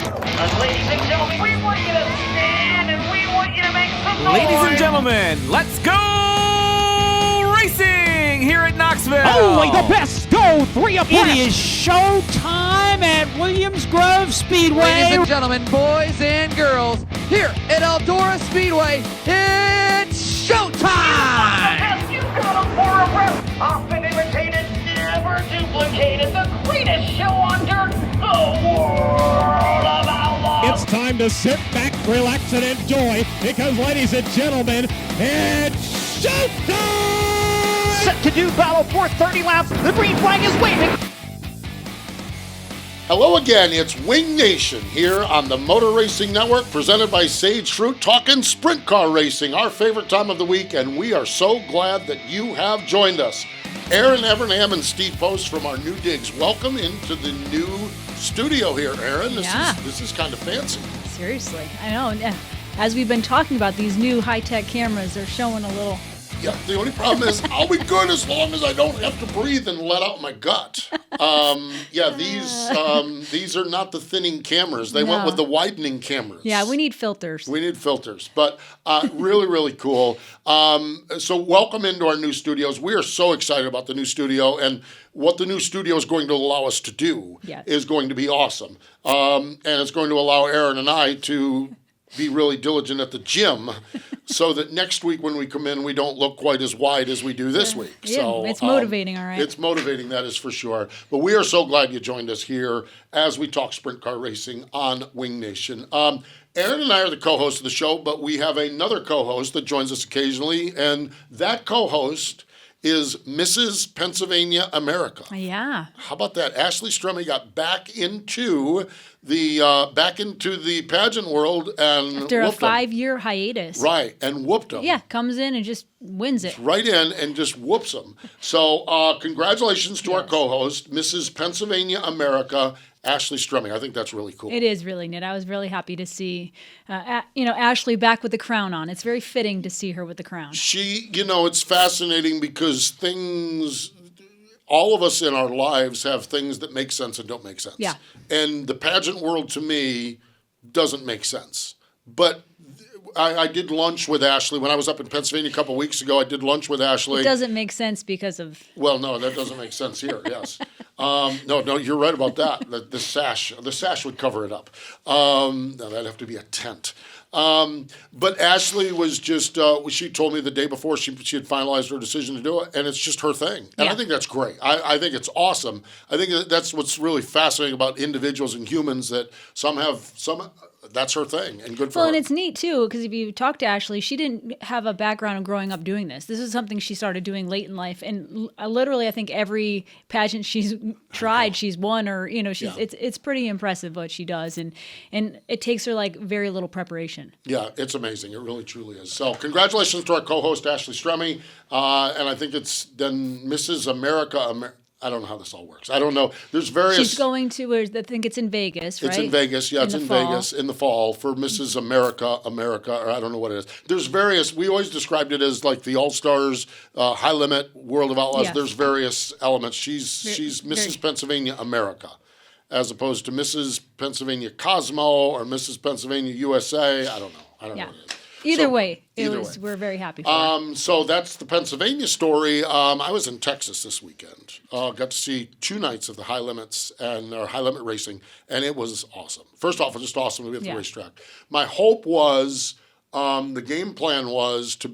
Ladies and gentlemen, we want you to stand and we want you to make some noise. Ladies and gentlemen, let's go racing here at Knoxville. Only the best go 3 abreast. It is show time at Williams Grove Speedway. Ladies and gentlemen, boys and girls, here at Eldora Speedway, it's showtime! You've got a for a breath. Often imitated, never duplicated. The greatest show on dirt, the world of outlaws. It's time to sit back, relax, and enjoy because, ladies and gentlemen, it's showtime! Set to do battle for 30 laps. The green flag is waving. Hello again, it's Wing Nation here on the Motor Racing Network, presented by Sage Fruit, talking sprint car racing, our favorite time of the week, and we are so glad that you have joined us. Erin, Evernham, and Steve Post from our new digs. Welcome into the new studio here, Erin. This is kind of fancy. Seriously, I know. As we've been talking about, these new high-tech cameras are showing a little... Yeah, the only problem is I'll be good as long as I don't have to breathe and let out my gut. These are not the thinning cameras. They went with the widening cameras. Yeah, we need filters. But really, really cool. So welcome into our new studios. We are so excited about the new studio, and what the new studio is going to allow us to do is going to be awesome. And it's going to allow Erin and I to be really diligent at the gym so that next week when we come in, we don't look quite as wide as we do this week. Yeah, so it's motivating, all right. It's motivating, that is for sure. But we are so glad you joined us here as we talk sprint car racing on Wing Nation. Erin and I are the co-hosts of the show, but we have another co-host that joins us occasionally, and that co-host is Mrs. Pennsylvania America. Yeah. How about that? Ashley Strumme got back into the pageant world and after a 5-year hiatus. Right, and whooped him. Yeah, comes in and just wins it. Right in and just whoops him. So congratulations to our co-host, Mrs. Pennsylvania America, Ashley Strumme. I think that's really cool. It is really neat. I was really happy to see, Ashley back with the crown on. It's very fitting to see her with the crown. She, it's fascinating because all of us in our lives have things that make sense and don't make sense. Yeah. And the pageant world to me doesn't make sense. But I did lunch with Ashley when I was up in Pennsylvania a couple of weeks ago. I did lunch with Ashley. It doesn't make sense because of... Well, no, that doesn't make sense here, yes. No, you're right about that. The sash would cover it up. No, that'd have to be a tent. But Ashley was just, she told me the day before she had finalized her decision to do it, and it's just her thing. And I think that's great. I think it's awesome. I think that's what's really fascinating about individuals and humans, that some that's her thing, and good for her. Well, and it's neat, too, because if you talk to Ashley, she didn't have a background of growing up doing this. This is something she started doing late in life, and literally, I think every pageant she's tried, she's won, or, it's pretty impressive what she does, and it takes her, very little preparation. Yeah, it's amazing. It really, truly is. So congratulations to our co-host, Ashley Strumme, and I think it's then Mrs. America. I don't know how this all works. I don't know. There's various... She's going to, I think it's in Vegas, right? It's in Vegas. Yeah, it's in Vegas in the fall for Mrs. America, or I don't know what it is. There's various... We always described it as like the All-Stars, High Limit, World of Outlaws. Yes. There's various elements. She's Mrs. Pennsylvania America, as opposed to Mrs. Pennsylvania Cosmo or Mrs. Pennsylvania USA. I don't know. I don't know what it is. Either way, we're very happy for her. So that's the Pennsylvania story. I was in Texas this weekend. Got to see 2 nights of the High Limits and High Limit racing, and it was awesome. First off, it was just awesome to be at the racetrack. My hope was, the game plan was to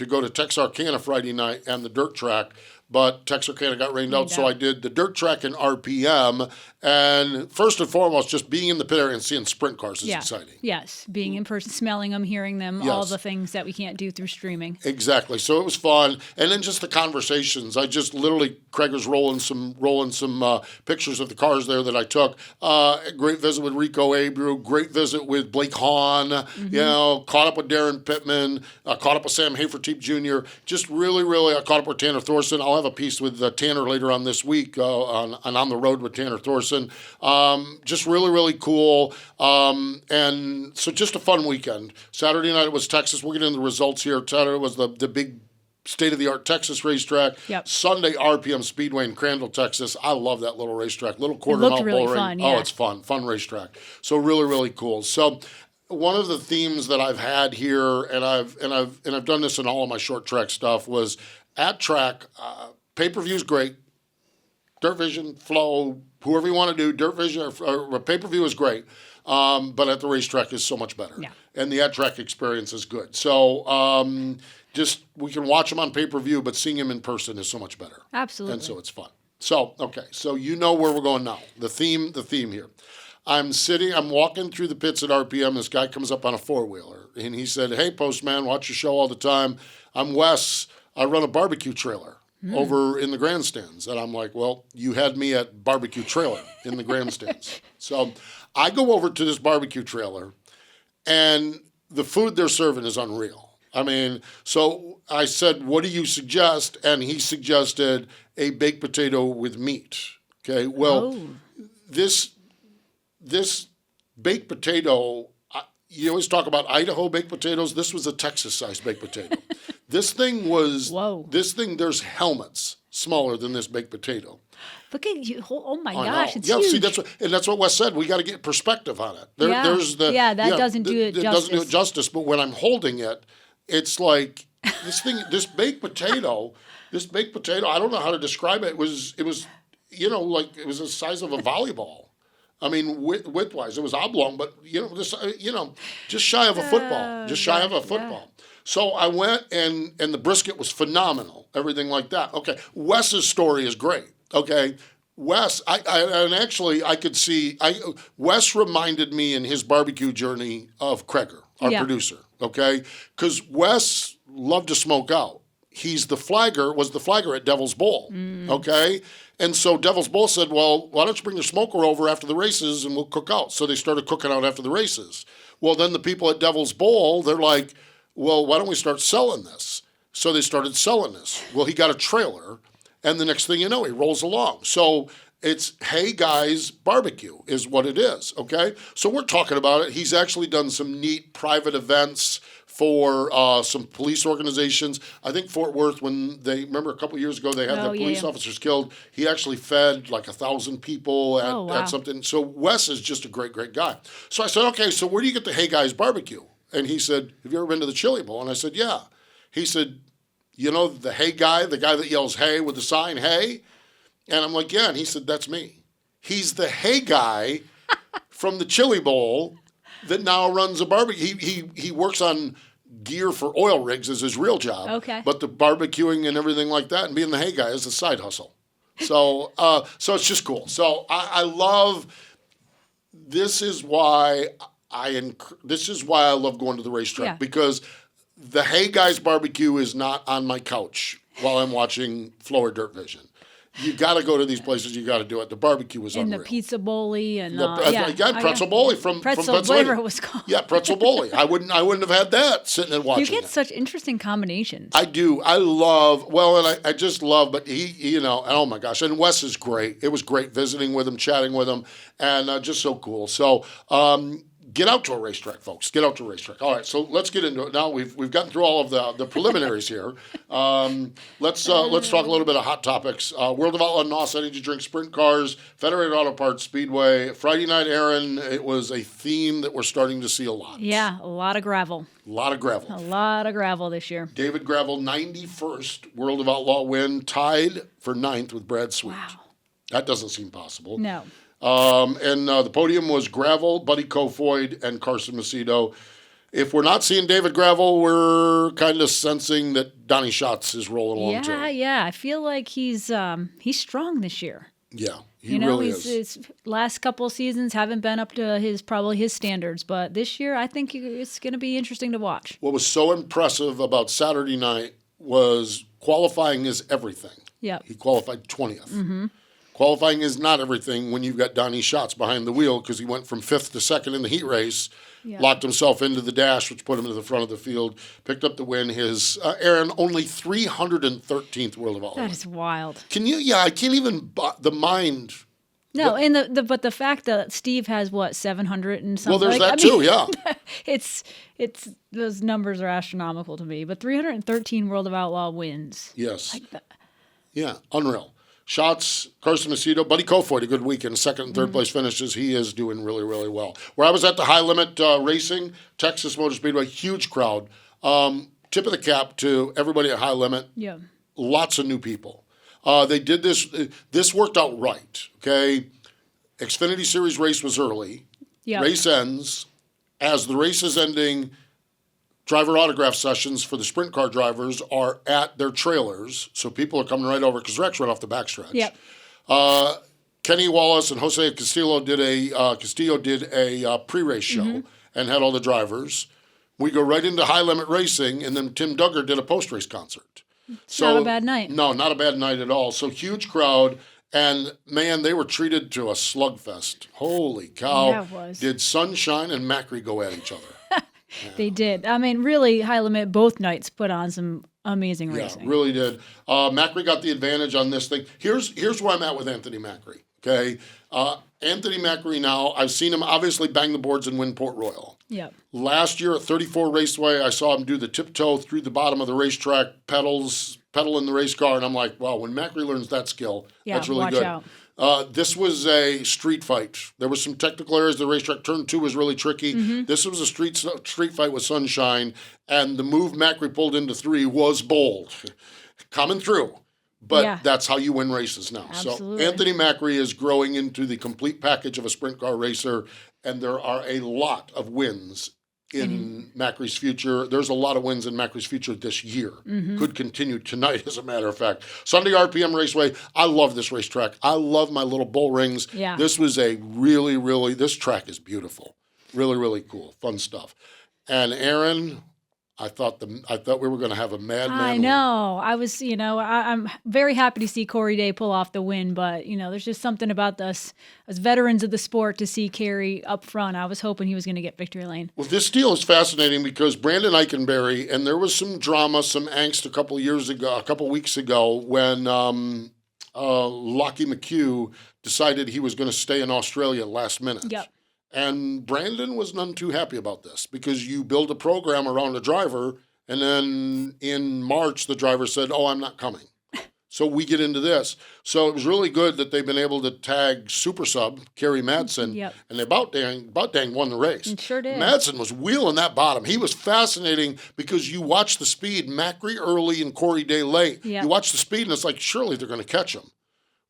go to Texarkana Friday night and the dirt track, but Texarkana got rained out, so I did the dirt track and RPM. And first and foremost, just being in the pit area and seeing sprint cars is exciting. Yes, being in person, smelling them, hearing them, all the things that we can't do through streaming. Exactly. So it was fun. And then just the conversations. I just literally, Craig was rolling some pictures of the cars there that I took. Great visit with Rico Abreu. Great visit with Blake Hahn. Mm-hmm. Caught up with Darren Pittman. Caught up with Sam Haferteep Jr. Just really, really, I caught up with Tanner Thorson. I'll have a piece with Tanner later on this week on the road with Tanner Thorson. Just really, really cool. And so just a fun weekend. Saturday night it was Texas. We'll get into the results here. Saturday was the big state-of-the-art Texas racetrack. Yep. Sunday, RPM Speedway in Crandall, Texas. I love that little racetrack. Little quarter-mile really bull ring. fun, Oh, yeah. it's fun racetrack. So really, really cool. So one of the themes that I've had here, and I've done this in all of my short track stuff, was at track. Pay-per-view is great. Dirt Vision, Flow, whoever you want to do, Dirt Vision or pay-per-view is great. But at the racetrack is so much better. Yeah. And the at-track experience is good. So we can watch them on pay-per-view, but seeing them in person is so much better. Absolutely. And so it's fun. So, okay, so you know where we're going now. The theme here. I'm walking through the pits at RPM. This guy comes up on a four-wheeler, and he said, "Hey, Postman, watch your show all the time. I'm Wes. I run a barbecue trailer over in the grandstands." And I'm like, "Well, you had me at barbecue trailer in the grandstands." So I go over to this barbecue trailer, and the food they're serving is unreal. I mean, so I said, "What do you suggest?" And he suggested a baked potato with meat. Okay, well, this baked potato, you always talk about Idaho baked potatoes. This was a Texas-sized baked potato. This thing, there's helmets smaller than this baked potato. Look at you. Oh my I gosh, know. it's yeah, huge. See, that's what Wes said. We got to get perspective on it. Yeah. There's Yeah, that doesn't do it doesn't do it justice. justice. But when I'm holding it, it's like this baked potato. This baked potato. I don't know how to describe it. It was like it was the size of a volleyball. I mean, width-wise, it was oblong, but just shy of a football. Just shy of a football. Yeah. So I went, and the brisket was phenomenal. Everything like that. Okay, Wes's story is great. Okay, Wes, I could see. Wes reminded me in his barbecue journey of Kreger, our producer. Okay, because Wes loved to smoke out. Was the flagger at Devil's Bowl. Okay. And so Devil's Bowl said, "Well, why don't you bring the smoker over after the races and we'll cook out?" So they started cooking out after the races. Well, then the people at Devil's Bowl, they're like, "Well, why don't we start selling this?" So they started selling this. Well, he got a trailer, and the next thing you know, he rolls along. So it's Hey Guys Barbecue is what it is, okay? So we're talking about it. He's actually done some neat private events for some police organizations. I think Fort Worth, remember a couple years ago, they had the police officers killed. He actually fed like 1,000 people at something. So Wes is just a great, great guy. So I said, "Okay, so where do you get the Hey Guys Barbecue?" And he said, "Have you ever been to the Chili Bowl?" And I said, "Yeah." He said, "You know the Hey Guy, the guy that yells hey with the sign, hey?" And I'm like, "Yeah." And he said, "That's me." He's the Hey Guy from the Chili Bowl that now runs a barbecue. He works on gear for oil rigs as his real job. Okay. But the barbecuing and everything like that and being the Hey Guy is a side hustle. So it's just cool. So I love, this is why I love going to the racetrack, because the Hey Guys Barbecue is not on my couch while I'm watching Flow or Dirt Vision. You got to go to these places. You got to do it. The barbecue was unreal. And the pizza bowly and pretzel bowly from Pennsylvania. Whatever it was called. Yeah, pretzel bowly. I wouldn't have had that sitting and watching. You get such interesting combinations. I do. I love. Well, and I just love. But he, oh my gosh, and Wes is great. It was great visiting with him, chatting with him, and just so cool. So. Get out to a racetrack, folks. Get out to a racetrack. All right, so let's get into it now. We've gotten through all of the preliminaries here. Let's talk a little bit of hot topics. World of Outlaw, NOS Energy Drink, Sprint Cars, Federated Auto Parts, Speedway. Friday night, Erin, it was a theme that we're starting to see a lot. Yeah, a lot of gravel. A lot of gravel this year. David Gravel, 91st World of Outlaw win, tied for 9th with Brad Sweet. Wow. That doesn't seem possible. No. And the podium was Gravel, Buddy Kofoid, and Carson Macedo. If we're not seeing David Gravel, we're kind of sensing that Donnie Schatz is rolling along too. Yeah. I feel like he's strong this year. Yeah, he really is. His last couple of seasons haven't been up to his standards, but this year I think it's going to be interesting to watch. What was so impressive about Saturday night was qualifying is everything. Yeah. He qualified 20th. Mm-hmm. Qualifying is not everything when you've got Donnie Schatz behind the wheel, because he went from 5th to 2nd in the heat race, locked himself into the dash, which put him to the front of the field, picked up the win. His Erin, only 313th World of Outlaw. That is wild. I can't even, the mind No, and but the fact that Steve has 700 and something. Well, there's that too, yeah. It's those numbers are astronomical to me. But 313 World of Outlaw wins. Yes. Yeah, unreal. Shots, Carson Macedo, Buddy Kofoid, a good weekend, second and third place finishes. He is doing really, really well. Where I was at the High Limit Racing, Texas Motor Speedway, huge crowd. Tip of the cap to everybody at High Limit. Yeah. Lots of new people. They did this. This worked out right, okay? Xfinity Series race was early. Yeah. Race ends. As the race is ending, driver autograph sessions for the sprint car drivers are at their trailers, so people are coming right over because Rex right off the backstretch. Yep. Kenny Wallace and Jose Castillo did a pre-race show and had all the drivers. We go right into High Limit Racing, and then Tim Duggar did a post-race concert. Not a bad night. No, not a bad night at all. So huge crowd, and man, they were treated to a slugfest. Holy cow. Yeah, it was. Did Sunshine and Macri go at each other? They did. I mean, really, High Limit both nights put on some amazing racing. Yeah, really did. Macri got the advantage on this thing. Here's where I'm at with Anthony Macri, okay? Anthony Macri now, I've seen him obviously bang the boards and win Port Royal. Yep. Last year at 34 Raceway, I saw him do the tiptoe through the bottom of the racetrack, pedal in the race car, and I'm like, wow, when Macri learns that skill, that's really watch good. Out. This was a street fight. There was some technical areas. The racetrack turn 2 was really tricky. This was a street fight with Sunshine, and the move Macri pulled into 3 was bold, coming through. But that's how you win races now. Absolutely. So Anthony Macri is growing into the complete package of a sprint car racer, and there are a lot of wins in Macri's future. There's a lot of wins in Macri's future this year. Could continue tonight, as a matter of fact. Sunday RPM Raceway. I love this racetrack. I love my little bull rings. Yeah. This was a really, really, this track is beautiful. Really, really cool. Fun stuff. And Erin, I thought we were going to have a madman. I know. I was, I'm very happy to see Corey Day pull off the win, but, there's just something about us as veterans of the sport to see Kerry up front. I was hoping he was going to get victory lane. Well, this deal is fascinating because Brandon Eichenberry, and there was some drama, some angst a couple weeks ago when Lockie McHugh decided he was going to stay in Australia last minute. Yep. And Brandon was none too happy about this because you build a program around a driver, and then in March, the driver said, "Oh, I'm not coming." So we get into this. So it was really good that they've been able to tag super sub Kerry Madsen, and they about dang won the race. It sure did. Madsen was wheeling that bottom. He was fascinating because you watch the speed, Macri early and Corey Day late. Yep. You watch the speed, and it's like, surely they're going to catch him.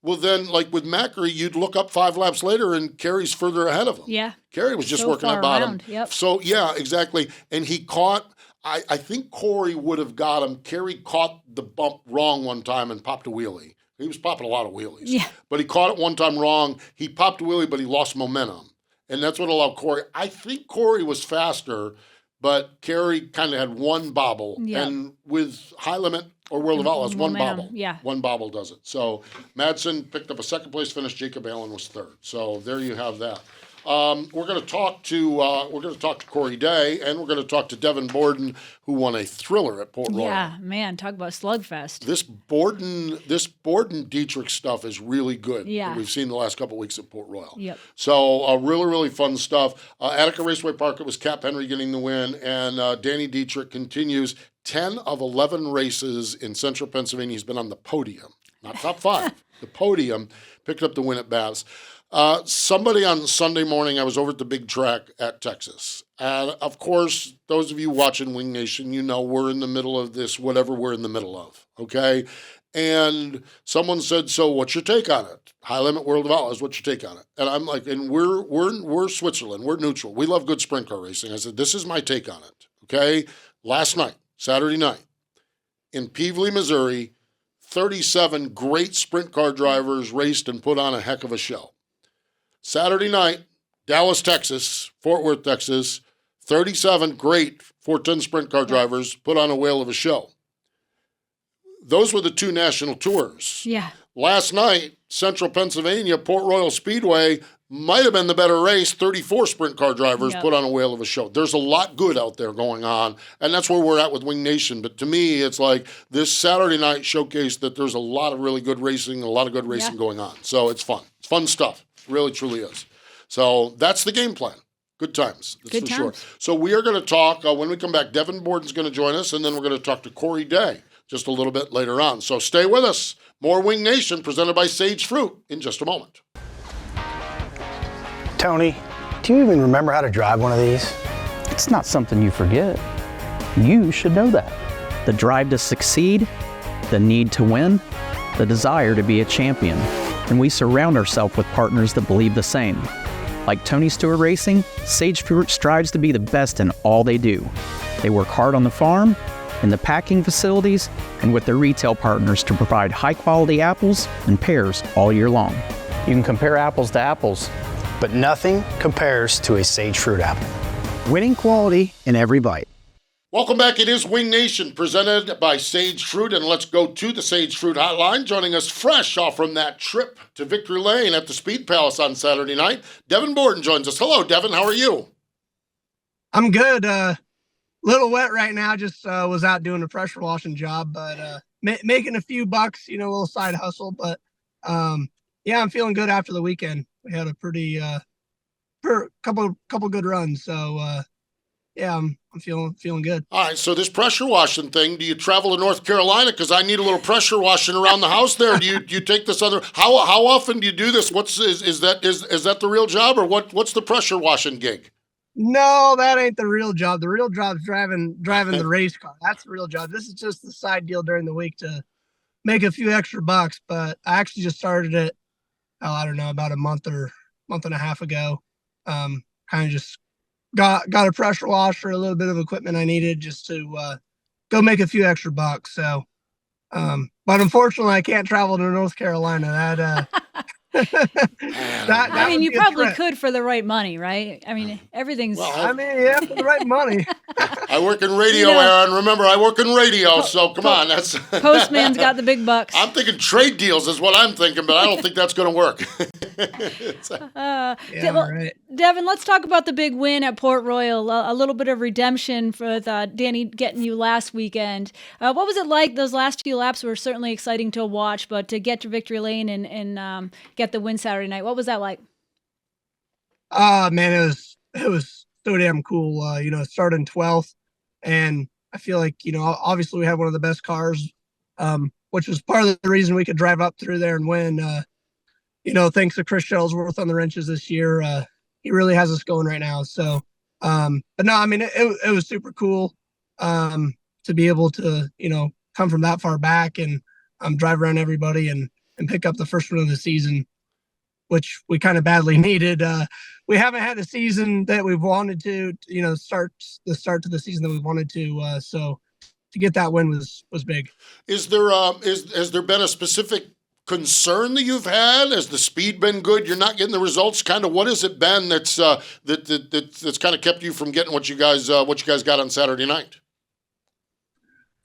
Well, then, like with Macri, you'd look up 5 laps later, and Kerry's further ahead of him. Yeah. Kerry was just So working far at bottom. around, yep. So, yeah, exactly. And he caught, I think Corey would have got him. Kerry caught the bump wrong one time and popped a wheelie. He was popping a lot of wheelies. Yeah. But he caught it one time wrong. He popped a wheelie, but he lost momentum. And that's what allowed Corey. I think Corey was faster, but Kerry kind of had one bobble. Yep. And with High Limit or World of Outlaws, one Momentum, bobble. yeah. One bobble does it. So Madsen picked up a second place finish. Jacob Allen was third. So there you have that. We're going to talk to Corey Day, and we're going to talk to Devon Borden, who won a thriller at Port Royal. Yeah, man, talk about slugfest. This Borden Dietrich stuff is really good. Yeah. That we've seen the last couple of weeks at Port Royal. Yep. So really, really fun stuff. Attica Raceway Park, it was Cap Henry getting the win, and Danny Dietrich continues 10 of 11 races in Central Pennsylvania. He's been on the podium, not top 5, the podium. Picked up the win at Baths. Somebody on Sunday morning, I was over at the big track at Texas. And of course, those of you watching Wing Nation, we're in the middle of this, whatever we're in the middle of, okay? And someone said, so what's your take on it? High Limit World of Outlaws, what's your take on it? And I'm like, and we're Switzerland, we're neutral. We love good sprint car racing. I said, this is my take on it, okay? Last night, Saturday night, in Peevely, Missouri, 37 great sprint car drivers raced and put on a heck of a show. Saturday night, Dallas, Texas, Fort Worth, Texas, 37 great 410 sprint car drivers put on a whale of a show. Those were the 2 national tours. Yeah. Last night, Central Pennsylvania, Port Royal Speedway might have been the better race. 34 sprint car drivers put on a whale of a show. There's a lot good out there going on, and that's where we're at with Wing Nation. But to me, it's like this Saturday night showcased that there's a lot of really good racing, a lot of good racing going on. So it's fun. It's fun stuff. Really, truly is. So that's the game plan. Good times. That's Good for sure. times. So we are going to talk, when we come back, Devon Borden's going to join us, and then we're going to talk to Corey Day just a little bit later on. So stay with us. More Wing Nation presented by Sage Fruit in just a moment. Tony, do you even remember how to drive one of these? It's not something you forget. You should know that. The drive to succeed, the need to win, the desire to be a champion. And we surround ourselves with partners that believe the same. Like Tony Stewart Racing, Sage Fruit strives to be the best in all they do. They work hard on the farm, in the packing facilities, and with their retail partners to provide high-quality apples and pears all year long. You can compare apples to apples, but nothing compares to a Sage Fruit apple. Winning quality in every bite. Welcome back. It is Wing Nation presented by Sage Fruit, and let's go to the Sage Fruit Hotline. Joining us fresh off from that trip to Victory Lane at the Speed Palace on Saturday night, Devon Borden joins us. Hello, Devon. How are you? I'm good. Little wet right now. Just was out doing a pressure washing job, but making a few bucks. A little side hustle. But yeah, I'm feeling good after the weekend. We had a pretty couple good runs. So yeah, I'm feeling good. All right, so this pressure washing thing, do you travel to North Carolina? Because I need a little pressure washing around the house there. Do you take this other? How often do you do this? Is that the real job, or what's the pressure washing gig? No, that ain't the real job. The real job's driving the race car. That's the real job. This is just the side deal during the week to make a few extra bucks. But I actually just started it, I don't know, about a month and a half ago. Kind of just got a pressure washer, a little bit of equipment I needed just to go make a few extra bucks. So, but unfortunately, I can't travel to North Carolina. That I mean, you probably could for the right money, right? I mean, everything's. Well, I mean, yeah, for the right money. I work in radio, Erin. Remember, I work in radio, so come on. That's Postman's got the big bucks. I'm thinking trade deals is what I'm thinking, but I don't think that's going to work. Right. Devon, let's talk about the big win at Port Royal. A little bit of redemption for Danny getting you last weekend. What was it like? Those last few laps were certainly exciting to watch, but to get to Victory Lane and get the win Saturday night, what was that like? Man, it was so damn cool. Starting 12th, and I feel like, obviously we have one of the best cars, which was part of the reason we could drive up through there and win. Thanks to Chris Shellsworth on the wrenches this year. He really has us going right now. So, but no, I mean, it was super cool to be able to, come from that far back and drive around everybody and pick up the first one of the season, which we kind of badly needed. We haven't had a season that we've wanted to, start to the season that we wanted to. So to get that win was big. Has there been a specific concern that you've had? Has the speed been good? You're not getting the results. Kind of what has it been that's kind of kept you from getting what you guys got on Saturday night?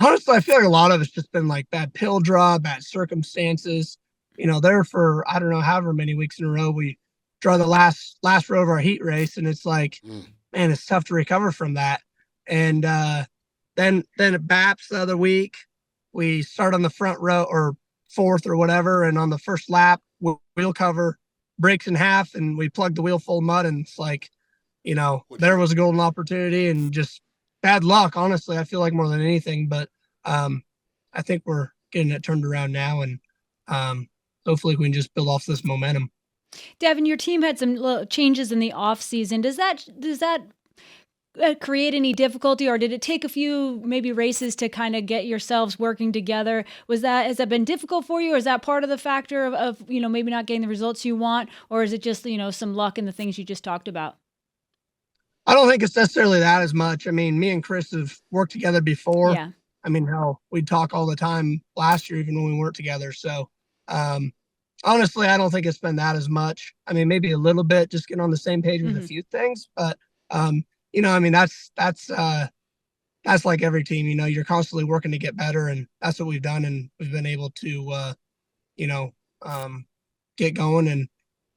Honestly, I feel like a lot of it's just been like bad pill draw, bad circumstances. There for, I don't know, however many weeks in a row, we draw the last row of our heat race, and it's like, man, it's tough to recover from that. And then at BAPS the other week, we start on the front row or fourth or whatever, and on the first lap, wheel cover breaks in half, and we plug the wheel full of mud, and it's like, there was a golden opportunity, and just bad luck, honestly, I feel like, more than anything. But I think we're getting it turned around now, and hopefully we can just build off this momentum. Devon, your team had some little changes in the off season. Does that create any difficulty, or did it take a few maybe races to kind of get yourselves working together? Has that been difficult for you, or is that part of the factor of maybe not getting the results you want, or is it just some luck in the things you just talked about? I don't think it's necessarily that as much. I mean, me and Chris have worked together before. Yeah. I mean, hell, we'd talk all the time last year, even when we weren't together. So, honestly, I don't think it's been that as much. I mean, maybe a little bit, just getting on the same page with a few things. But, I mean, that's like every team. You're constantly working to get better, and that's what we've done. And we've been able to, get going. And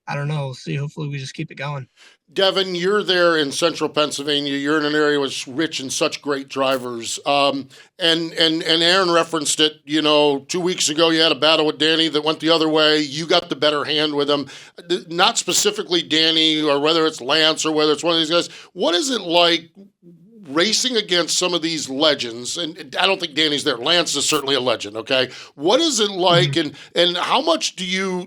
I don't know. We'll see. Hopefully we just keep it going. Devon, you're there in central Pennsylvania. You're in an area that's rich in such great drivers. And Erin referenced it, 2 weeks ago, you had a battle with Danny that went the other way. You got the better hand with him. Not specifically Danny, or whether it's Lance or whether it's one of these guys. What is it like racing against some of these legends? And I don't think Danny's there. Lance is certainly a legend. Okay, what is it like, and how much do you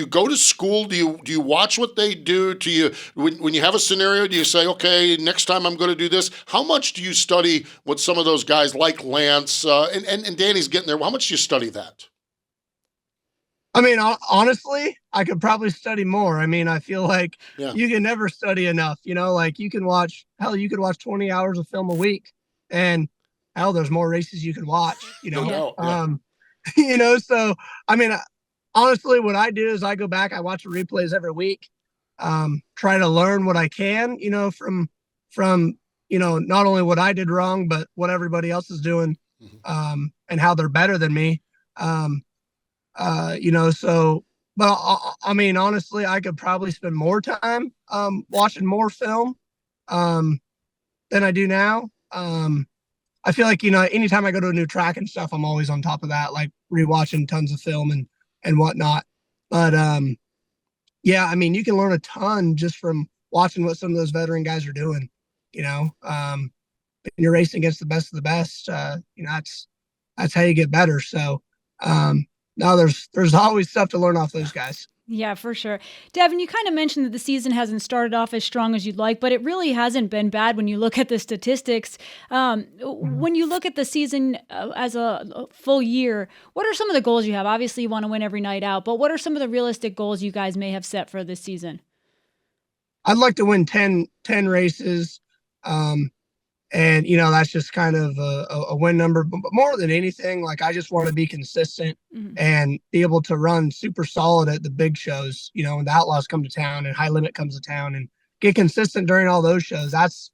go to school? Do you watch what they do? Do you when you have a scenario, do you say, okay, next time I'm going to do this? How much do you study what some of those guys like Lance and Danny's getting there? How much do you study that? I mean, honestly, I could probably study more. I mean, I feel like you can never study enough. Like you could watch 20 hours of film a week, and there's more races you can watch. So I mean, honestly, what I do is I go back, I watch the replays every week, try to learn what I can, from not only what I did wrong, but what everybody else is doing, and how they're better than me. But I mean, honestly, I could probably spend more time, watching more film, than I do now. I feel like, anytime I go to a new track and stuff, I'm always on top of that, like rewatching tons of film and whatnot. But, yeah, I mean, you can learn a ton just from watching what some of those veteran guys are doing, when you're racing against the best of the best, that's how you get better. So, no, there's always stuff to learn off those guys. Yeah, for sure. Devon, you kind of mentioned that the season hasn't started off as strong as you'd like, but it really hasn't been bad when you look at the statistics. When you look at the season as a full year, what are some of the goals you have? Obviously, you want to win every night out, but what are some of the realistic goals you guys may have set for this season? I'd like to win 10 races. And, that's just kind of a win number. But more than anything, like I just want to be consistent and be able to run super solid at the big shows, when the Outlaws come to town and High Limit comes to town, and get consistent during all those shows. That's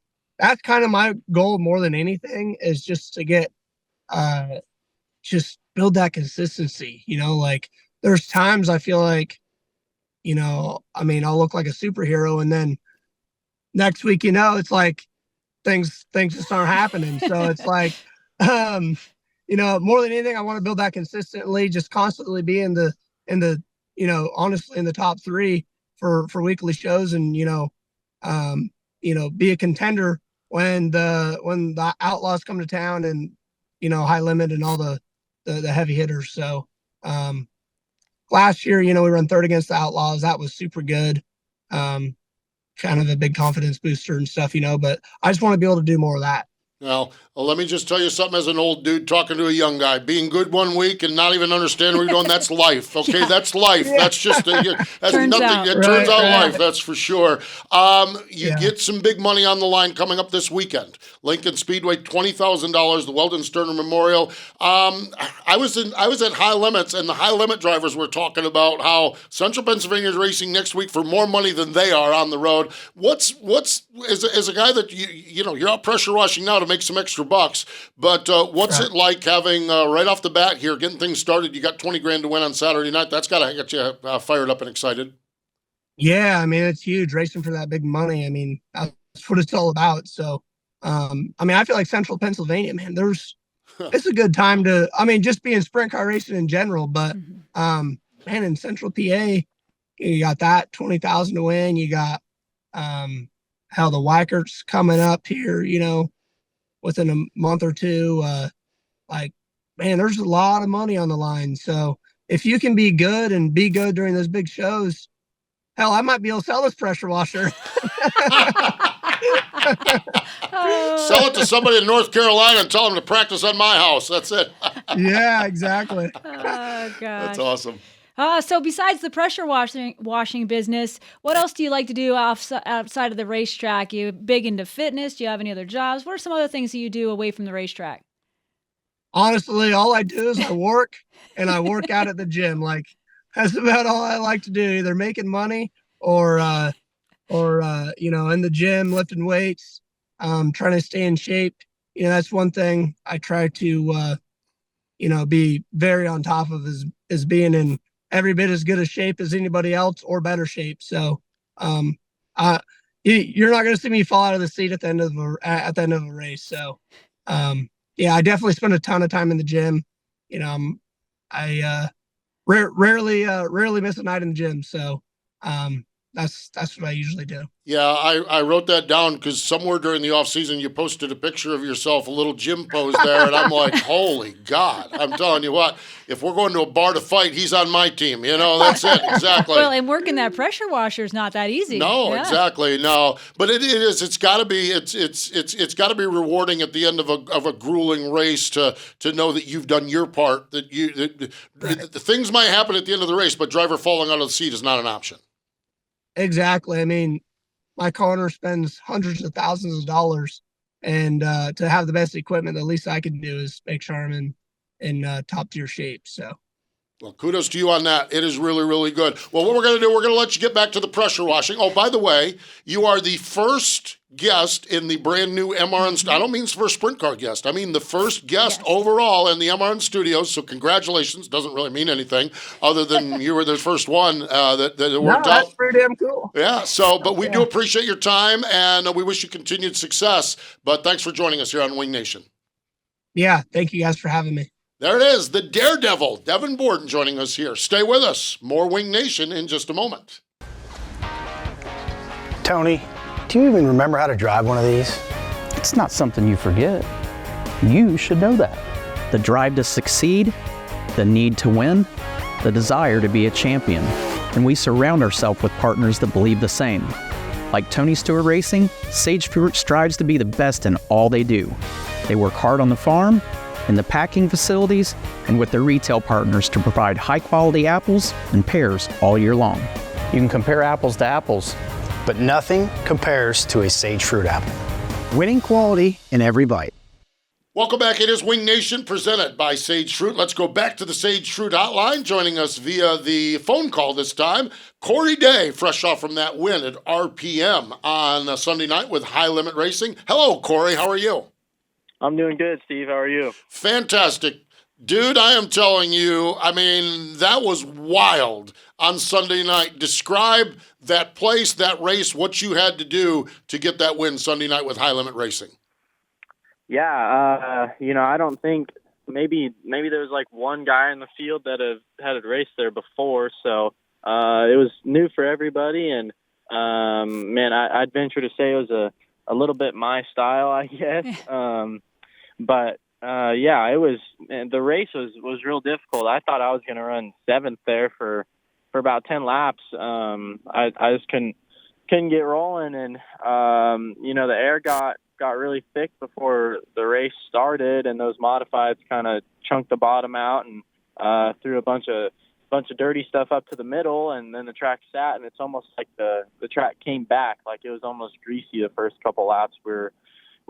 kind of my goal more than anything, is just to get, just build that consistency. Like there's times I feel like, I mean, I'll look like a superhero, and then next week, it's like, things just aren't happening. So it's like, more than anything, I want to build that consistently, just constantly be in the, honestly in the top 3 for weekly shows, and, be a contender when the Outlaws come to town, and, High Limit and all the heavy hitters. So, last year, we run 3rd against the Outlaws. That was super good. Kind of a big confidence booster and stuff, but I just want to be able to do more of that. Well, let me just tell you something as an old dude talking to a young guy. Being good one week and not even understanding what you're doing, that's life. Okay, that's life. Yeah. That's just that's turns nothing. Out. It turns out life, that's for sure. You get some big money on the line coming up this weekend. Lincoln Speedway, $20,000, the Weldon Sterner Memorial. I was at High Limits, and the High Limit drivers were talking about how Central Pennsylvania is racing next week for more money than they are on the road. What's as a guy that you're out pressure washing now to make some extra bucks, but what's it like having right off the bat here, getting things started? You got $20,000 to win on Saturday night. That's got to get you fired up and excited. Yeah, I mean, it's huge, racing for that big money. I mean, that's what it's all about. So, I mean, I feel like Central Pennsylvania, man, it's a good time to, I mean, just being sprint car racing in general, but man, in Central PA, you got that 20,000 to win. You got how the Weikert's coming up here, within a month or two. Like, man, there's a lot of money on the line. So if you can be good during those big shows, hell, I might be able to sell this pressure washer. Sell it to somebody in North Carolina and tell them to practice on my house. That's it. Yeah, exactly. Oh, gosh. That's awesome. So besides the pressure washing business, what else do you like to do outside of the racetrack? You big into fitness? Do you have any other jobs? What are some other things that you do away from the racetrack? Honestly, all I do is I work and I work out at the gym. Like, that's about all I like to do, either making money or in the gym, lifting weights, trying to stay in shape. That's one thing I try to, be very on top of is being in every bit as good a shape as anybody else or better shape. So you're not going to see me fall out of the seat at the end of a race. So yeah, I definitely spend a ton of time in the gym. I rarely miss a night in the gym. So that's what I usually do. Yeah, I wrote that down because somewhere during the off season you posted a picture of yourself, a little gym pose there, and I'm like, holy God! I'm telling you what, if we're going to a bar to fight, he's on my team. That's it exactly. Well, and working that pressure washer is not that easy. No, Yeah. exactly. No, but it is. It's got to be. It's got to be rewarding at the end of a grueling race to know that you've done your part. That the things might happen at the end of the race, but driver falling out of the seat is not an option. Exactly. I mean, my car owner spends hundreds of thousands of dollars, and to have the best equipment, the least I can do is make sure I'm in top tier shape. So. Well, kudos to you on that. It is really, really good. Well, what we're going to do, we're going to let you get back to the pressure washing. Oh, by the way, you are the first guest in the brand new MRN. I don't mean first sprint car guest. I mean the first guest overall in the MRN studios. So congratulations. Doesn't really mean anything other than you were the first one that worked out. That's pretty damn cool. Yeah. So, but we do appreciate your time, and we wish you continued success. But thanks for joining us here on Wing Nation. Yeah. Thank you guys for having me. There it is, the daredevil, Devon Borden, joining us here. Stay with us. More Wing Nation in just a moment. Tony, do you even remember how to drive one of these? It's not something you forget. You should know that. The drive to succeed, the need to win, the desire to be a champion. And we surround ourselves with partners that believe the same. Like Tony Stewart Racing, Sage Fruit strives to be the best in all they do. They work hard on the farm, in the packing facilities, and with their retail partners to provide high-quality apples and pears all year long. You can compare apples to apples, but nothing compares to a Sage Fruit apple. Winning quality in every bite. Welcome back. It is Wing Nation presented by Sage Fruit. Let's go back to the Sage Fruit hotline. Joining us via the phone call this time, Corey Day, fresh off from that win at RPM on Sunday night with High Limit Racing. Hello, Corey. How are you? I'm doing good, Steve. How are you? Fantastic. Dude, I am telling you, I mean, that was wild on Sunday night. Describe that place, that race, what you had to do to get that win Sunday night with High Limit Racing. Yeah, I don't think maybe there was like one guy in the field that had raced there before, so it was new for everybody. And man, I'd venture to say it was a little bit my style, I guess. But it was. The race was real difficult. I thought I was going to run seventh there for about 10 laps. I just couldn't get rolling, and the air got really thick before the race started, and those modifieds kind of chunked the bottom out and threw a bunch of dirty stuff up to the middle, and then the track sat, and it's almost like the track came back, like it was almost greasy the first couple laps. We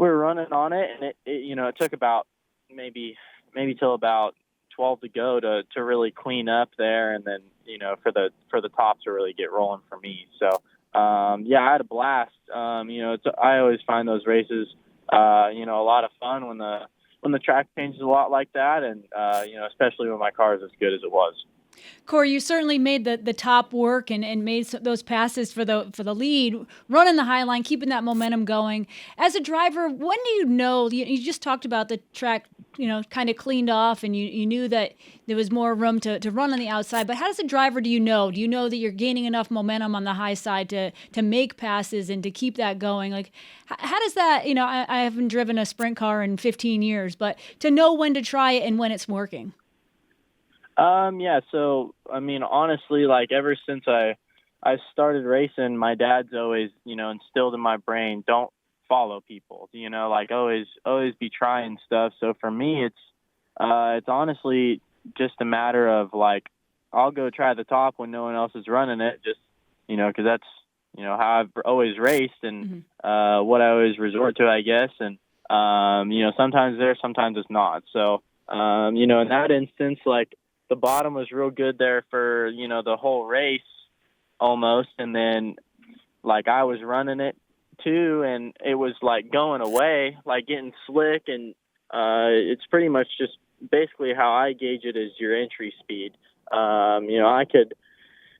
were running on it, and it took about maybe till about 12 to go to really clean up there, and then for the top to really get rolling for me. So I had a blast. I always find those races a lot of fun when the track changes a lot like that, and especially when my car is as good as it was. Corey, you certainly made the top work and made those passes for the lead, running the high line, keeping that momentum going. As a driver, when do you know, you just talked about the track, kind of cleaned off, and you knew that there was more room to run on the outside, but how does a driver, do you know that you're gaining enough momentum on the high side to make passes and to keep that going? Like, how does that, I haven't driven a sprint car in 15 years, but to know when to try it and when it's working? So, I mean, honestly, like ever since I started racing, my dad's always, instilled in my brain, don't follow people, like always be trying stuff. So for me, it's honestly just a matter of like, I'll go try the top when no one else is running it, just, cause that's, how I've always raced and, what I always resort to, I guess. And, sometimes there, sometimes it's not. So, in that instance, like, the bottom was real good there for, the whole race almost. And then like I was running it too, and it was like going away, like getting slick. And it's pretty much just basically how I gauge it is your entry speed.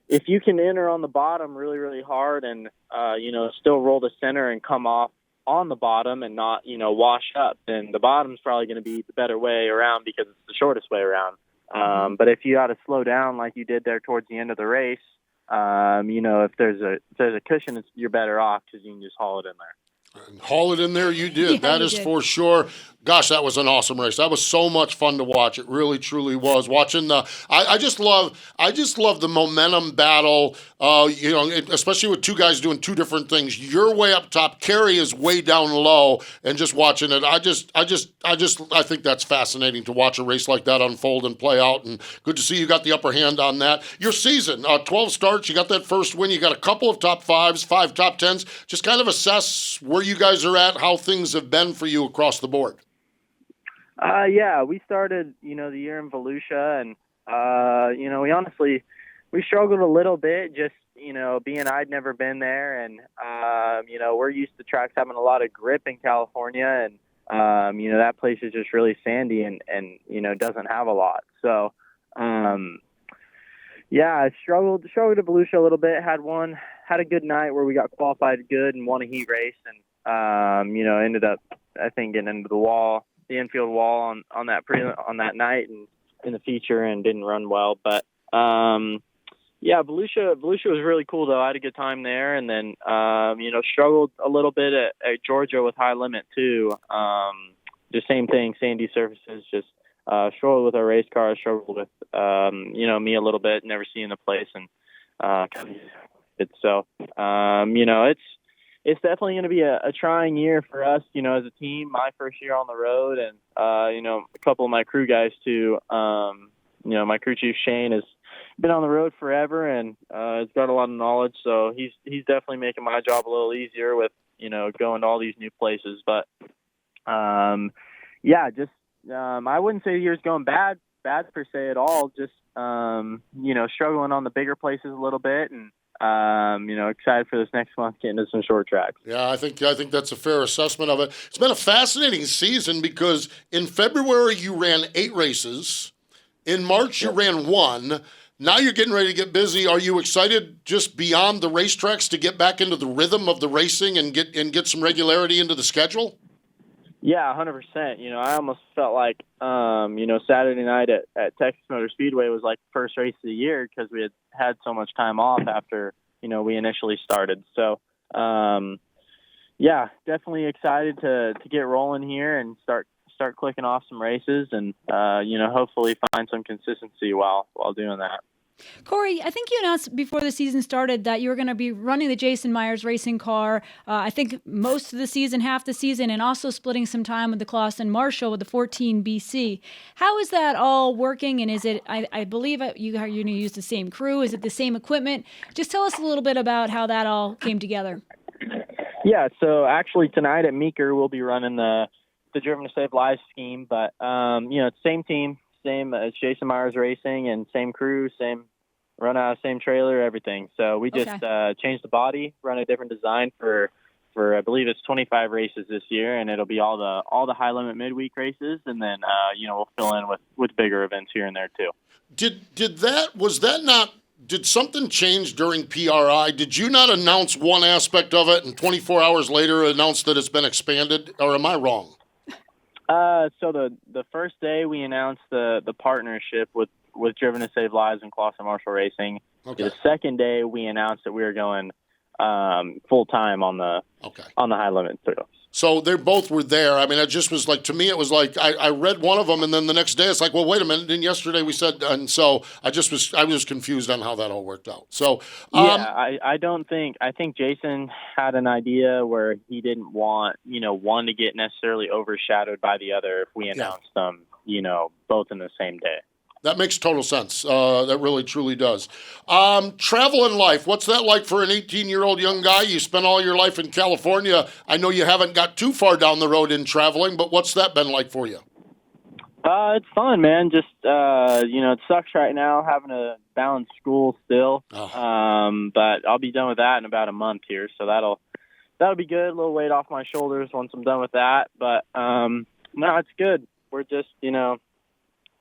If you can enter on the bottom really, really hard and, still roll the center and come off on the bottom and not, wash up, then the bottom's probably going to be the better way around because it's the shortest way around. But if you got to slow down like you did there towards the end of the race, if there's a cushion, you're better off because you can just haul it in there. And haul it in there, you did. Yeah, That you is did. for sure. Gosh, that was an awesome race. That was so much fun to watch. It really, truly was. Watching I just love the momentum battle. Especially with two guys doing two different things. You're way up top. Carrie is way down low, and just watching it, I think that's fascinating to watch a race like that unfold and play out. And good to see you got the upper hand on that. Your season, 12 starts. You got that first win. You got a couple of top fives, 5 top tens. Just kind of assess where you guys are at, how things have been for you across the board. We started, the year in Volusia, and, we struggled a little bit just, being I'd never been there, and, we're used to tracks having a lot of grip in California, and, that place is just really sandy and doesn't have a lot. So, I struggled at Volusia a little bit, had a good night where we got qualified good and won a heat race, and, ended up, I think, getting into the infield wall on that night and in the feature and didn't run well. But, Volusia was really cool though. I had a good time there, and then, struggled a little bit at Georgia with high limit too. Just same thing, sandy surfaces, just, struggled with our race car, struggled with, me a little bit, never seeing the place, and, it's definitely going to be a trying year for us, as a team. My first year on the road, and a couple of my crew guys too. My crew chief Shane has been on the road forever, and has got a lot of knowledge. So he's definitely making my job a little easier with going to all these new places. But I wouldn't say the year's going bad per se at all. Just struggling on the bigger places a little bit, and excited for this next month, getting into some short tracks. Yeah, I think that's a fair assessment of it. It's been a fascinating season because in February you ran 8 races. In March you ran 1. Now you're getting ready to get busy. Are you excited just beyond the racetracks to get back into the rhythm of the racing and get some regularity into the schedule? Yeah, 100%. I almost felt like, Saturday night at Texas Motor Speedway was like the first race of the year because we had so much time off after, we initially started. So, definitely excited to get rolling here and start clicking off some races and, hopefully find some consistency while doing that. Corey, I think you announced before the season started that you were going to be running the Jason Myers racing car, I think most of the season, half the season, and also splitting some time with the Clausen Marshall with the 14 BC. How is that all working? And is it, I believe you're going to use the same crew. Is it the same equipment? Just tell us a little bit about how that all came together. Yeah, so actually tonight at Meeker, we'll be running the Driven to Save Lives scheme, but, it's same team, same as Jason Myers Racing, and same crew, same run out, same trailer, everything. So we just changed the body, run a different design for I believe it's 25 races this year, and it'll be all the high limit midweek races, and then we'll fill in with bigger events here and there too. Did something change during PRI? Did you not announce one aspect of it and 24 hours later announce that it's been expanded, or am I wrong? So the first day we announced the partnership with Driven to Save Lives and Clausen Marshall Racing. Okay. The second day we announced that we were going full time on the high limit through. So they both were there. I mean, it just was like, to me, it was like I read one of them, and then the next day it's like, well, wait a minute. And yesterday we said, and so I was confused on how that all worked out. So I think Jason had an idea where he didn't want one to get necessarily overshadowed by the other if we announced them both in the same day. That makes total sense. That really, truly does. Travel in life, what's that like for an 18-year-old young guy? You spent all your life in California. I know you haven't got too far down the road in traveling, but what's that been like for you? It's fun, man. Just, it sucks right now having to balance school still. But I'll be done with that in about a month here. So that'll be good. A little weight off my shoulders once I'm done with that. But, no, it's good. We're just,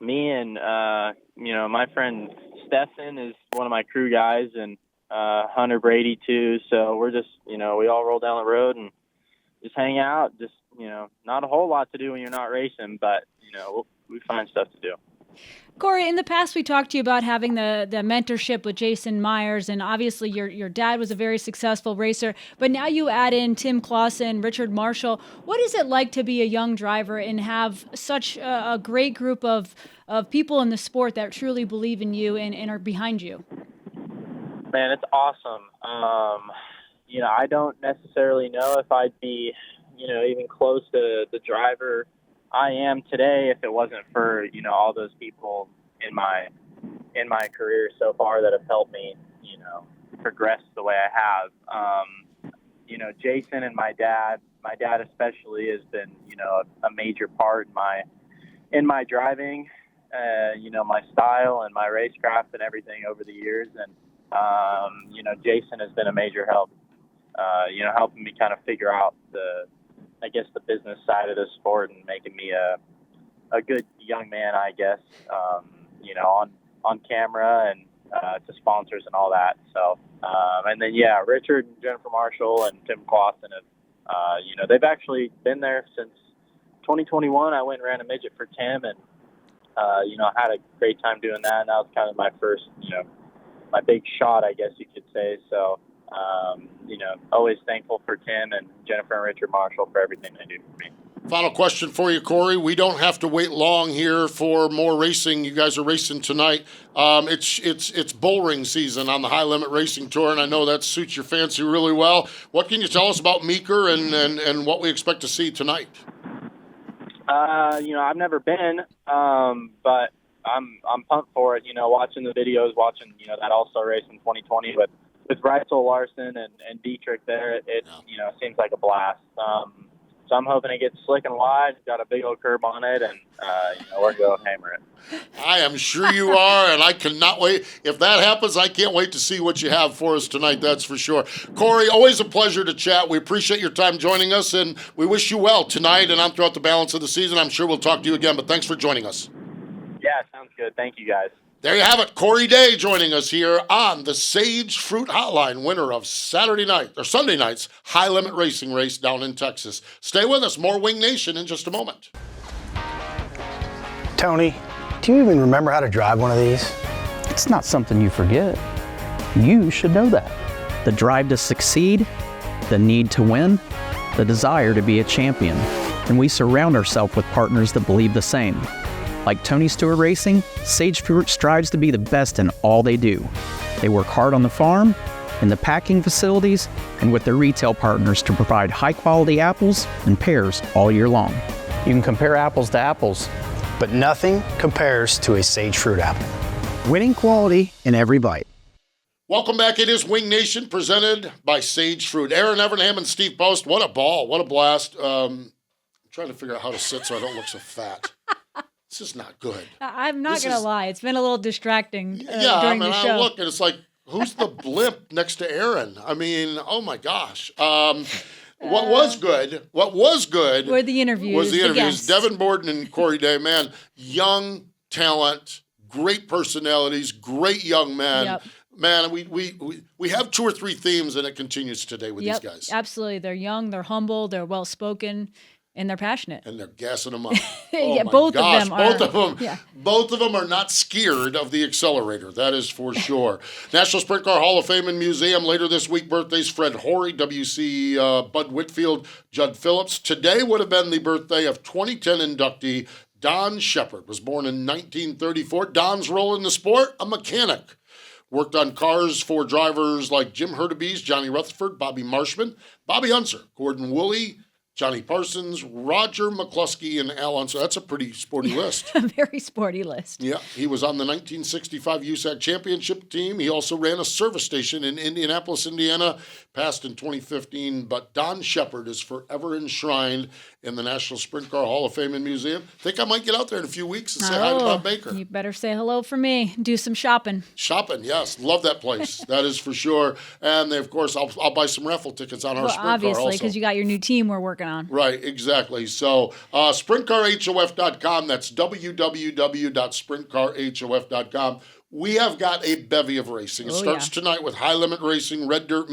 me and, my friend Stefan is one of my crew guys, and Hunter Brady too. So we're just, we all roll down the road and just hang out. Just, not a whole lot to do when you're not racing, but, we find stuff to do. Corey, in the past, we talked to you about having the mentorship with Jason Myers, and obviously your dad was a very successful racer, but now you add in Tim Clausen, Richard Marshall. What is it like to be a young driver and have such a great group of people in the sport that truly believe in you and are behind you? Man, it's awesome. I don't necessarily know if I'd be, even close to the driver I am today if it wasn't for, all those people in my career so far that have helped me, progress the way I have. Jason and my dad especially has been, a major part in my driving, my style and my racecraft and everything over the years. And, Jason has been a major help, helping me kind of figure out the business side of the sport and making me a good young man, I guess, on camera and to sponsors and all that. So, and then, Richard and Jennifer Marshall and Tim Clausen have, they've actually been there since 2021. I went and ran a midget for Tim and, I had a great time doing that. And that was kind of my first, my big shot, I guess you could say. So, always thankful for Tim and Jennifer and Richard Marshall for everything they do for me. Final question for you, Corey. We don't have to wait long here for more racing. You guys are racing tonight. It's bull ring season on the High Limit Racing Tour, and I know that suits your fancy really well. What can you tell us about Meeker and what we expect to see tonight? I've never been, but I'm pumped for it. Watching the videos, watching that All-Star race in 2020 with Reitzel, Larson, and Dietrich there, it seems like a blast. So I'm hoping it gets slick and wide. It's got a big old curb on it, and we're going to hammer it. I am sure you are, and I cannot wait. If that happens, I can't wait to see what you have for us tonight, that's for sure. Corey, always a pleasure to chat. We appreciate your time joining us, and we wish you well tonight and on throughout the balance of the season. I'm sure we'll talk to you again, but thanks for joining us. Yeah, sounds good. Thank you, guys. There you have it. Corey Day joining us here on the Sage Fruit Hotline, winner of Sunday night's High Limit Racing race down in Texas. Stay with us. More Wing Nation in just a moment. Tony, do you even remember how to drive one of these? It's not something you forget. You should know that. The drive to succeed, the need to win, the desire to be a champion. And we surround ourselves with partners that believe the same. Like Tony Stewart Racing, Sage Fruit strives to be the best in all they do. They work hard on the farm, in the packing facilities, and with their retail partners to provide high-quality apples and pears all year long. You can compare apples to apples, but nothing compares to a Sage Fruit apple. Winning quality in every bite. Welcome back. It is Wing Nation presented by Sage Fruit. Erin, Evernham, and Steve Post. What a ball. What a blast. I'm trying to figure out how to sit so I don't look so fat. This is not good. I'm not going to lie. It's been a little distracting during the show. I look and it's like, who's the blimp next to Erin? I mean, oh my gosh. What was good were the interviews. Devon Borden and Corey Day, man, young talent, great personalities, great young men. Yep. Man, we have two or three themes, and it continues today with these guys. Absolutely. They're young, they're humble, they're well-spoken. And they're passionate. And they're gassing them up. Both of them are. Both of them are not scared of the accelerator. That is for sure. National Sprint Car Hall of Fame and Museum. Later this week, birthdays Fred Horry, WC Bud Whitfield, Judd Phillips. Today would have been the birthday of 2010 inductee Don Shepard. Was born in 1934. Don's role in the sport, a mechanic. Worked on cars for drivers like Jim Hurtubise, Johnny Rutherford, Bobby Marshman, Bobby Unser, Gordon Woolley, Johnny Parsons, Roger McCluskey, and Al Unser. That's a pretty sporty list. A very sporty list. Yeah, he was on the 1965 USAC championship team. He also ran a service station in Indianapolis, Indiana, passed in 2015. But Don Shepard is forever enshrined in the National Sprint Car Hall of Fame and Museum. Think I might get out there in a few weeks and say hi to Bob Baker. You better say hello for me. Do some shopping. Shopping, yes. Love that place. That is for sure. And, of course, I'll buy some raffle tickets on our Sprint Car also. Obviously, because you got your new team we're working on. Right, exactly. So sprintcarhof.com, that's www.sprintcarhof.com. We have got a bevy of racing. It starts tonight with High Limit Racing, Red Dirt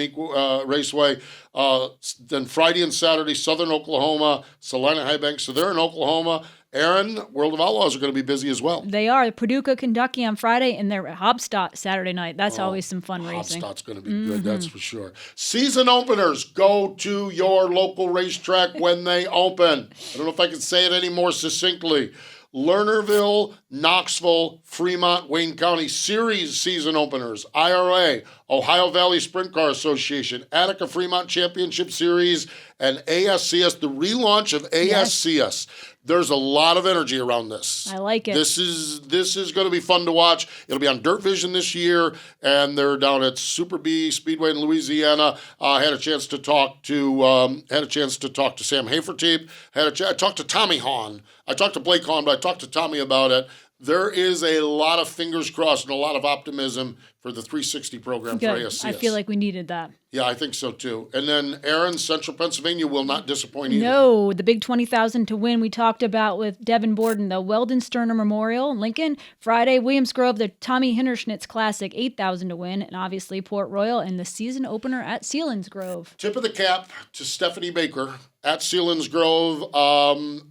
Raceway. Then Friday and Saturday, Southern Oklahoma, Salina High Bank. So they're in Oklahoma. Erin, World of Outlaws are going to be busy as well. They are. Paducah, Kentucky on Friday, and they're at Hobstadt Saturday night. That's always some fun racing. Hobstadt's going to be good, that's for sure. Season openers, go to your local racetrack when they open. I don't know if I can say it any more succinctly. Lernerville, Knoxville, Fremont, Wayne County Series season openers, IRA, Ohio Valley Sprint Car Association, Attica Fremont Championship Series, and ASCS, the relaunch of ASCS. There's a lot of energy around this. I like it. This is going to be fun to watch. It'll be on Dirt Vision this year, and they're down at Super B Speedway in Louisiana. I had a chance to talk to Sam Haferteep. I talked to Tommy Hahn. I talked to Blake Hahn, but I talked to Tommy about it. There is a lot of fingers crossed and a lot of optimism for the 360 program for ASCS. I feel like we needed that. Yeah, I think so too. And then Erin, Central Pennsylvania will not disappoint either. No, the big 20,000 to win we talked about with Devon Borden, the Weldon Sterner Memorial, Lincoln. Friday, Williams Grove, the Tommy Hinterschnitz Classic, 8,000 to win. And obviously Port Royal and the season opener at Sealands Grove. Tip of the cap to Stephanie Baker at Sealands Grove.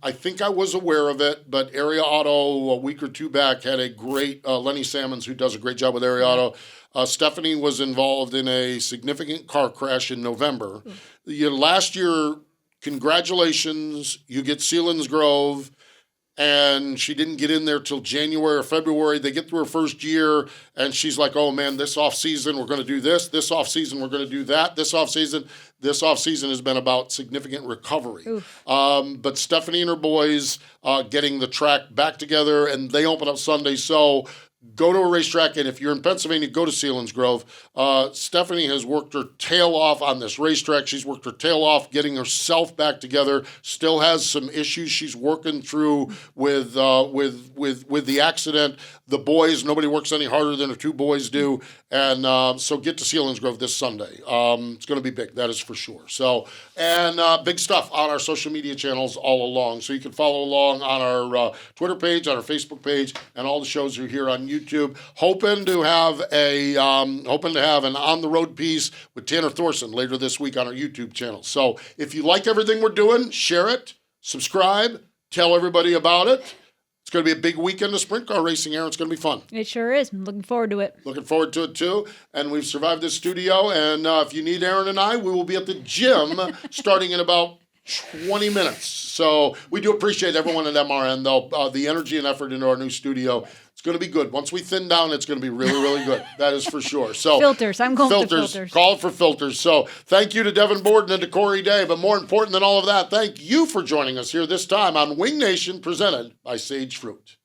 I think I was aware of it, but Area Auto a week or two back had a great, Lenny Salmons, who does a great job with Area Auto. Stephanie was involved in a significant car crash in November. Last year, congratulations, you get Sealands Grove, and she didn't get in there till January or February. They get through her first year, and she's like, oh man, this offseason we're going to do this. This offseason we're going to do that. This offseason has been about significant recovery. But Stephanie and her boys getting the track back together, and they open up Sunday. So go to a racetrack, and if you're in Pennsylvania, go to Sealands Grove. Stephanie has worked her tail off on this racetrack. She's worked her tail off getting herself back together. Still has some issues she's working through with the accident. The boys, nobody works any harder than her two boys do. And so get to Sealands Grove this Sunday. It's going to be big, that is for sure. So, and big stuff on our social media channels all along. So you can follow along on our Twitter page, on our Facebook page, and all the shows are here on YouTube. Hoping to have an on-the-road piece with Tanner Thorson later this week on our YouTube channel. So if you like everything we're doing, share it, subscribe, tell everybody about it. It's going to be a big weekend of sprint car racing, Erin. It's going to be fun. It sure is. I'm looking forward to it. Looking forward to it, too. And we've survived this studio. And if you need Erin and I, we will be at the gym starting in about 20 minutes. So we do appreciate everyone at MRN, though. The energy and effort into our new studio. It's going to be good. Once we thin down, it's going to be really, really good. That is for sure. So filters. I'm going for filters. Call it for filters. So thank you to Devon Borden and to Corey Day. But more important than all of that, thank you for joining us here this time on Wing Nation, presented by Sage Fruit.